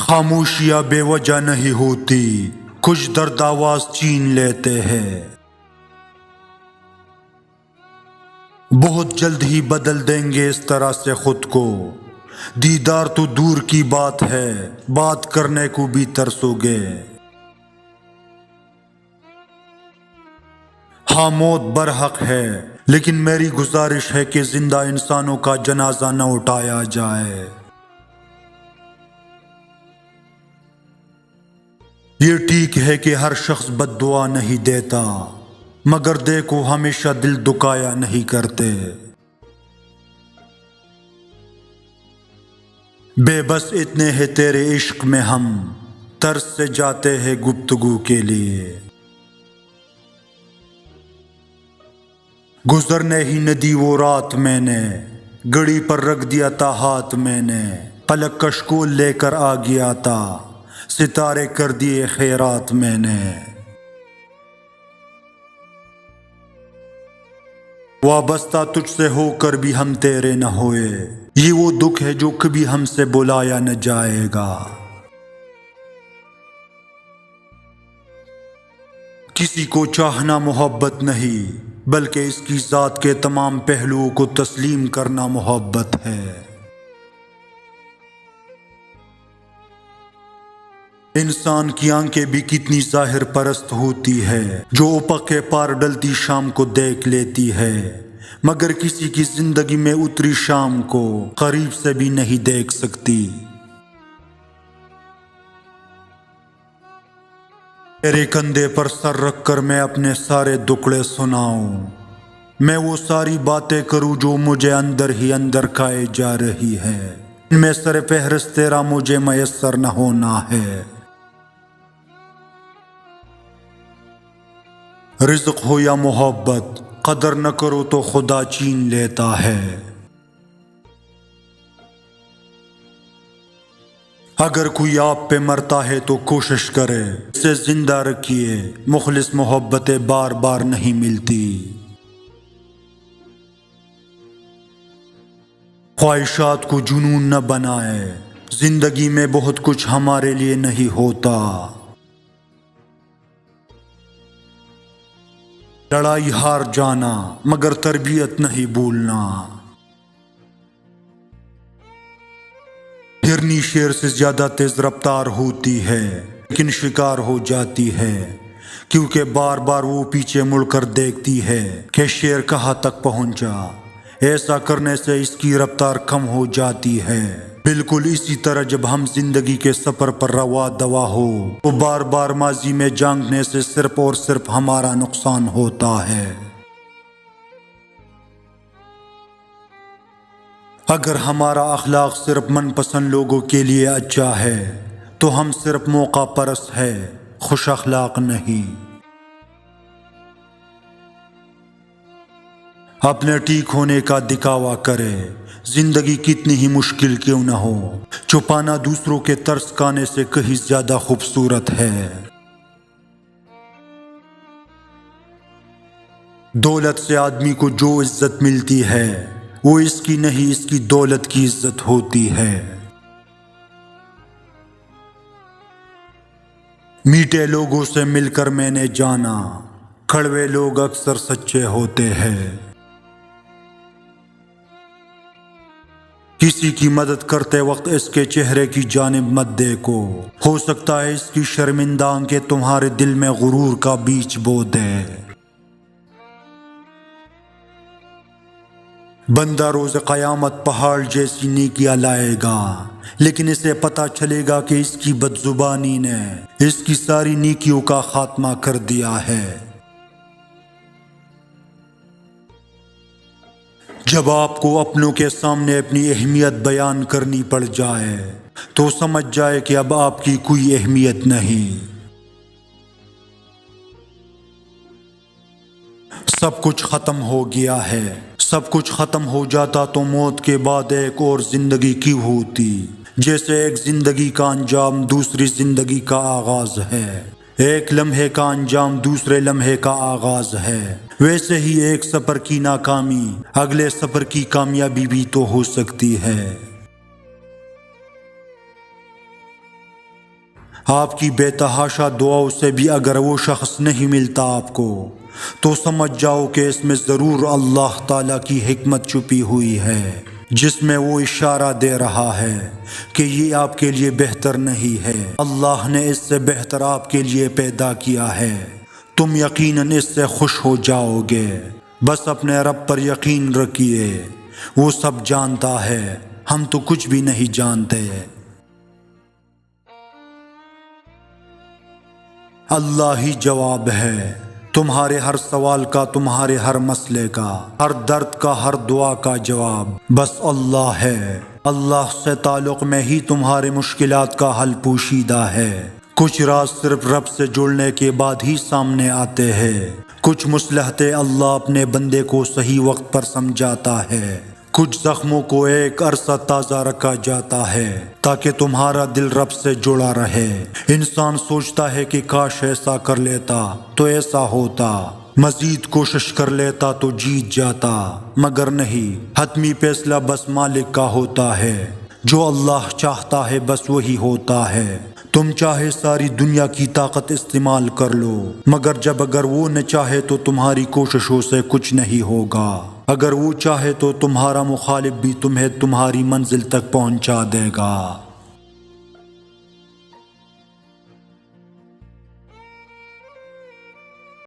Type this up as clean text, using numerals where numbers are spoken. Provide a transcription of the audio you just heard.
خاموشیاں بے وجہ نہیں ہوتی، کچھ درد آواز چین لیتے ہیں۔ بہت جلد ہی بدل دیں گے اس طرح سے خود کو، دیدار تو دور کی بات ہے، بات کرنے کو بھی ترسو گے۔ ہاں موت برحق ہے، لیکن میری گزارش ہے کہ زندہ انسانوں کا جنازہ نہ اٹھایا جائے۔ یہ ٹھیک ہے کہ ہر شخص بد دعا نہیں دیتا، مگر دیکھو ہمیشہ دل دکایا نہیں کرتے۔ بے بس اتنے ہیں تیرے عشق میں ہم، ترس سے جاتے ہیں گفتگو کے لیے۔ گزرنے ہی ندی وہ رات میں نے، گڑی پر رکھ دیا تھا ہاتھ میں نے، پلک کشکول لے کر آ گیا تھا، ستارے کر دیے خیرات میں نے۔ وابستہ تجھ سے ہو کر بھی ہم تیرے نہ ہوئے، یہ وہ دکھ ہے جو کبھی ہم سے بلایا نہ جائے گا۔ کسی کو چاہنا محبت نہیں، بلکہ اس کی ذات کے تمام پہلوؤں کو تسلیم کرنا محبت ہے۔ انسان کی آنکھیں بھی کتنی ظاہر پرست ہوتی ہے، جو افق کے پار ڈلتی شام کو دیکھ لیتی ہے، مگر کسی کی زندگی میں اتری شام کو قریب سے بھی نہیں دیکھ سکتی۔ تیرے کندھے پر سر رکھ کر میں اپنے سارے دکڑے سناؤں، میں وہ ساری باتیں کروں جو مجھے اندر ہی اندر کھائے جا رہی ہے، ان میں سر فہرست تیرا مجھے میسر نہ ہونا ہے۔ رزق ہو یا محبت، قدر نہ کرو تو خدا چھین لیتا ہے۔ اگر کوئی آپ پہ مرتا ہے تو کوشش کرے اسے زندہ رکھیے، مخلص محبتیں بار بار نہیں ملتی۔ خواہشات کو جنون نہ بنائے، زندگی میں بہت کچھ ہمارے لیے نہیں ہوتا۔ لڑائی ہار جانا مگر تربیت نہیں بھولنا۔ ہرنی شیر سے زیادہ تیز رفتار ہوتی ہے، لیکن شکار ہو جاتی ہے، کیونکہ بار بار وہ پیچھے مڑ کر دیکھتی ہے کہ شیر کہاں تک پہنچا۔ ایسا کرنے سے اس کی رفتار کم ہو جاتی ہے۔ بالکل اسی طرح جب ہم زندگی کے سفر پر روا دوا ہو تو بار بار ماضی میں جھانکنے سے صرف اور صرف ہمارا نقصان ہوتا ہے۔ اگر ہمارا اخلاق صرف من پسند لوگوں کے لیے اچھا ہے تو ہم صرف موقع پرست ہے، خوش اخلاق نہیں۔ اپنے ٹھیک ہونے کا دکھاوا کرے، زندگی کتنی ہی مشکل کیوں نہ ہو، چھپانا دوسروں کے ترس کھانے سے کہیں زیادہ خوبصورت ہے۔ دولت سے آدمی کو جو عزت ملتی ہے وہ اس کی نہیں، اس کی دولت کی عزت ہوتی ہے۔ میٹھے لوگوں سے مل کر میں نے جانا، کڑوے لوگ اکثر سچے ہوتے ہیں۔ کسی کی مدد کرتے وقت اس کے چہرے کی جانب مت دیکھو، ہو سکتا ہے اس کی شرمندہ آنکھیں تمہارے دل میں غرور کا بیج بو دے۔ بندہ روز قیامت پہاڑ جیسی نیکیاں لائے گا، لیکن اسے پتہ چلے گا کہ اس کی بد زبانی نے اس کی ساری نیکیوں کا خاتمہ کر دیا ہے۔ جب آپ کو اپنوں کے سامنے اپنی اہمیت بیان کرنی پڑ جائے تو سمجھ جائے کہ اب آپ کی کوئی اہمیت نہیں۔ سب کچھ ختم ہو گیا ہے، سب کچھ ختم ہو جاتا تو موت کے بعد ایک اور زندگی کیوں ہوتی؟ جیسے ایک زندگی کا انجام دوسری زندگی کا آغاز ہے، ایک لمحے کا انجام دوسرے لمحے کا آغاز ہے، ویسے ہی ایک سفر کی ناکامی اگلے سفر کی کامیابی بھی تو ہو سکتی ہے۔ آپ کی بے تحاشا دعاؤں سے بھی اگر وہ شخص نہیں ملتا آپ کو تو سمجھ جاؤ کہ اس میں ضرور اللہ تعالیٰ کی حکمت چھپی ہوئی ہے، جس میں وہ اشارہ دے رہا ہے کہ یہ آپ کے لیے بہتر نہیں ہے، اللہ نے اس سے بہتر آپ کے لیے پیدا کیا ہے، تم یقیناً اس سے خوش ہو جاؤ گے۔ بس اپنے رب پر یقین رکھیے، وہ سب جانتا ہے، ہم تو کچھ بھی نہیں جانتے۔ اللہ ہی جواب ہے تمہارے ہر سوال کا، تمہارے ہر مسئلے کا، ہر درد کا، ہر دعا کا جواب بس اللہ ہے۔ اللہ سے تعلق میں ہی تمہارے مشکلات کا حل پوشیدہ ہے۔ کچھ راز صرف رب سے جڑنے کے بعد ہی سامنے آتے ہیں، کچھ مصلحتیں اللہ اپنے بندے کو صحیح وقت پر سمجھاتا ہے، کچھ زخموں کو ایک عرصہ تازہ رکھا جاتا ہے تاکہ تمہارا دل رب سے جڑا رہے۔ انسان سوچتا ہے کہ کاش ایسا کر لیتا تو ایسا ہوتا، مزید کوشش کر لیتا تو جیت جاتا، مگر نہیں، حتمی فیصلہ بس مالک کا ہوتا ہے، جو اللہ چاہتا ہے بس وہی ہوتا ہے۔ تم چاہے ساری دنیا کی طاقت استعمال کر لو، مگر اگر وہ نہ چاہے تو تمہاری کوششوں سے کچھ نہیں ہوگا۔ اگر وہ چاہے تو تمہارا مخالف بھی تمہیں تمہاری منزل تک پہنچا دے گا۔